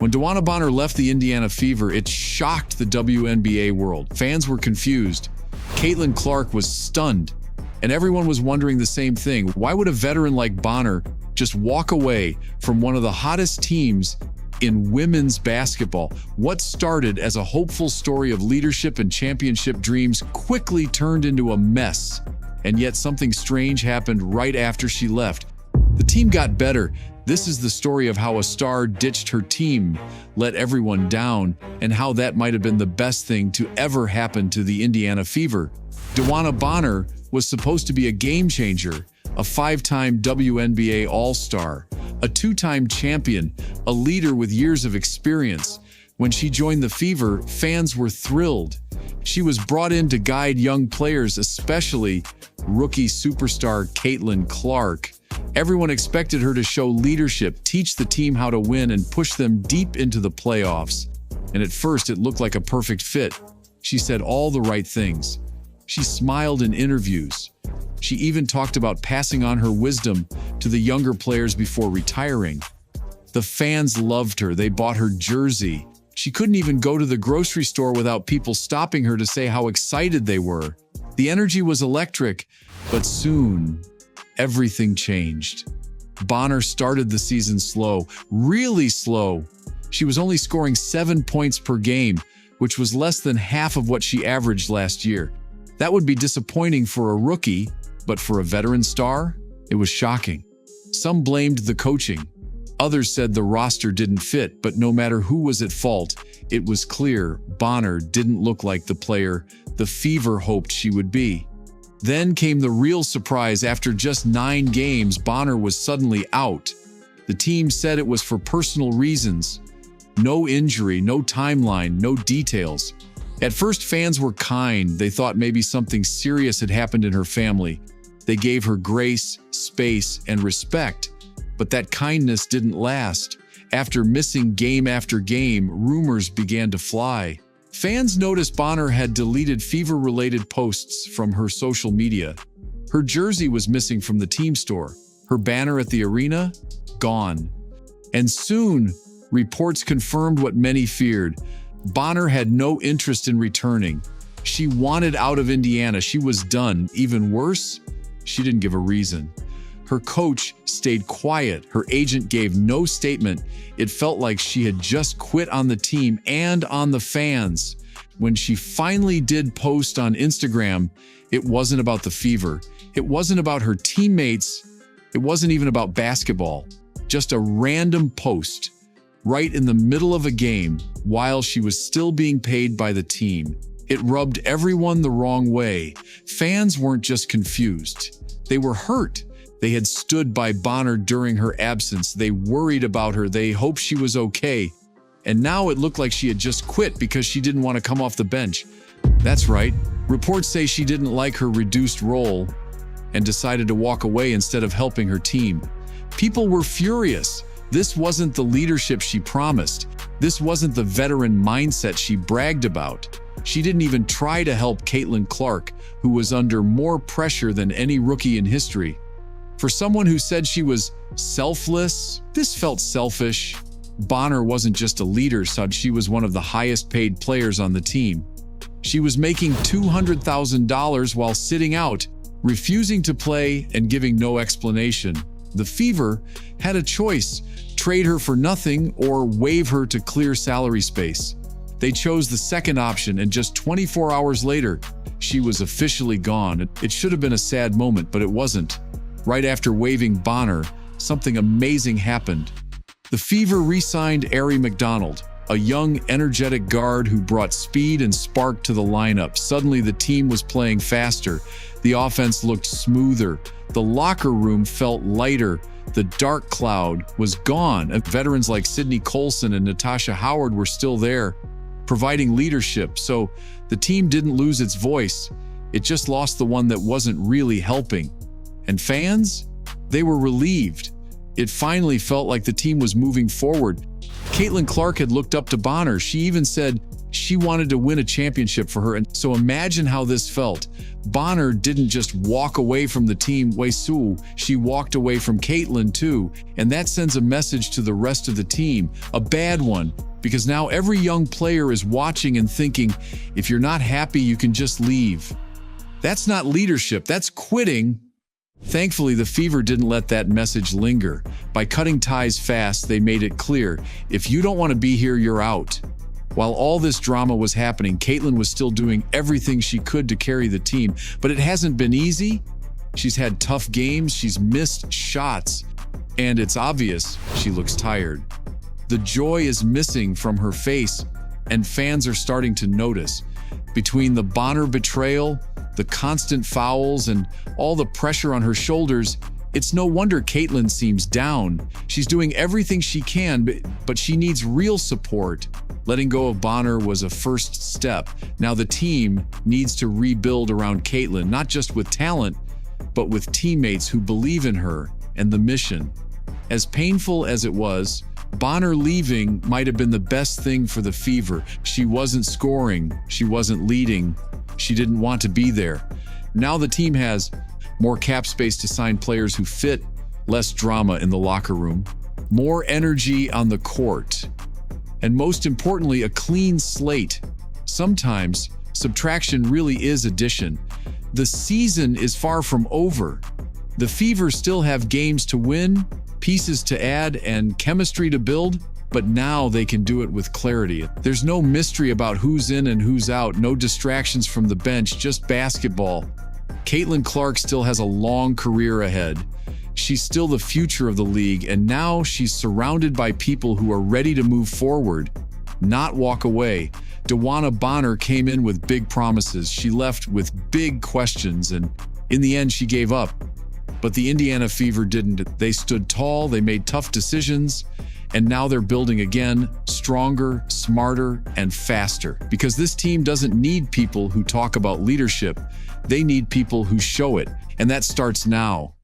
When DeWanna Bonner left the Indiana Fever, it shocked the WNBA world. Fans were confused. Caitlin Clark was stunned. And everyone was wondering the same thing. Why would a veteran like Bonner just walk away from one of the hottest teams in women's basketball? What started as a hopeful story of leadership and championship dreams quickly turned into a mess. And yet something strange happened right after she left. The team got better. This is the story of how a star ditched her team, let everyone down, and how that might have been the best thing to ever happen to the Indiana Fever. DeWanna Bonner was supposed to be a game changer, a 5-time WNBA All-Star, a 2-time champion, a leader with years of experience. When she joined the Fever, fans were thrilled. She was brought in to guide young players, especially rookie superstar Caitlin Clark. Everyone expected her to show leadership, teach the team how to win, and push them deep into the playoffs. And at first, it looked like a perfect fit. She said all the right things. She smiled in interviews. She even talked about passing on her wisdom to the younger players before retiring. The fans loved her. They bought her jersey. She couldn't even go to the grocery store without people stopping her to say how excited they were. The energy was electric, but soon, everything changed. Bonner started the season slow, really slow. She was only scoring 7 points per game, which was less than half of what she averaged last year. That would be disappointing for a rookie, but for a veteran star, it was shocking. Some blamed the coaching. Others said the roster didn't fit, but no matter who was at fault, it was clear Bonner didn't look like the player the Fever hoped she would be. Then came the real surprise. After just 9 games, Bonner was suddenly out. The team said it was for personal reasons. No injury, no timeline, no details. At first, fans were kind. They thought maybe something serious had happened in her family. They gave her grace, space, and respect. But that kindness didn't last. After missing game after game, rumors began to fly. Fans noticed Bonner had deleted Fever-related posts from her social media. Her jersey was missing from the team store. Her banner at the arena? Gone. And soon, reports confirmed what many feared. Bonner had no interest in returning. She wanted out of Indiana. She was done. Even worse, she didn't give a reason. Her coach stayed quiet. Her agent gave no statement. It felt like she had just quit on the team and on the fans. When she finally did post on Instagram, it wasn't about the Fever. It wasn't about her teammates. It wasn't even about basketball. Just a random post, right in the middle of a game, while she was still being paid by the team. It rubbed everyone the wrong way. Fans weren't just confused. They were hurt. They had stood by Bonner during her absence. They worried about her. They hoped she was okay. And now it looked like she had just quit because she didn't want to come off the bench. That's right. Reports say she didn't like her reduced role and decided to walk away instead of helping her team. People were furious. This wasn't the leadership she promised. This wasn't the veteran mindset she bragged about. She didn't even try to help Caitlin Clark, who was under more pressure than any rookie in history. For someone who said she was selfless, this felt selfish. Bonner wasn't just a leader, she was one of the highest paid players on the team. She was making $200,000 while sitting out, refusing to play and giving no explanation. The Fever had a choice: trade her for nothing or waive her to clear salary space. They chose the second option, and just 24 hours later, she was officially gone. It should have been a sad moment, but it wasn't. Right after waiving Bonner, something amazing happened. The Fever re-signed Ari McDonald, a young, energetic guard who brought speed and spark to the lineup. Suddenly, the team was playing faster. The offense looked smoother. The locker room felt lighter. The dark cloud was gone. And veterans like Sydney Colson and Natasha Howard were still there, providing leadership. So the team didn't lose its voice. It just lost the one that wasn't really helping. And fans? They were relieved. It finally felt like the team was moving forward. Caitlin Clark had looked up to Bonner. She even said she wanted to win a championship for her. And so imagine how this felt. Bonner didn't just walk away from the team, Wei-Su, she walked away from Caitlin too. And that sends a message to the rest of the team, a bad one, because now every young player is watching and thinking, if you're not happy, you can just leave. That's not leadership, that's quitting. Thankfully, the Fever didn't let that message linger. By cutting ties fast, they made it clear, if you don't want to be here, you're out. While all this drama was happening, Caitlin was still doing everything she could to carry the team, but it hasn't been easy. She's had tough games, she's missed shots, and it's obvious she looks tired. The joy is missing from her face, and fans are starting to notice. Between the Bonner betrayal, the constant fouls, and all the pressure on her shoulders, it's no wonder Caitlin seems down. She's doing everything she can, but she needs real support. Letting go of Bonner was a first step. Now the team needs to rebuild around Caitlin, not just with talent, but with teammates who believe in her and the mission. As painful as it was, Bonner leaving might have been the best thing for the Fever. She wasn't scoring, she wasn't leading, she didn't want to be there. Now the team has more cap space to sign players who fit, less drama in the locker room, more energy on the court, and most importantly, a clean slate. Sometimes, subtraction really is addition. The season is far from over. The Fever still have games to win, pieces to add, and chemistry to build, but now they can do it with clarity. There's no mystery about who's in and who's out, no distractions from the bench, just basketball. Caitlin Clark still has a long career ahead. She's still the future of the league, and now she's surrounded by people who are ready to move forward, not walk away. DeWanna Bonner came in with big promises. She left with big questions, and in the end, she gave up. But the Indiana Fever didn't. They stood tall, they made tough decisions, and now they're building again, stronger, smarter, and faster. Because this team doesn't need people who talk about leadership. They need people who show it, and that starts now.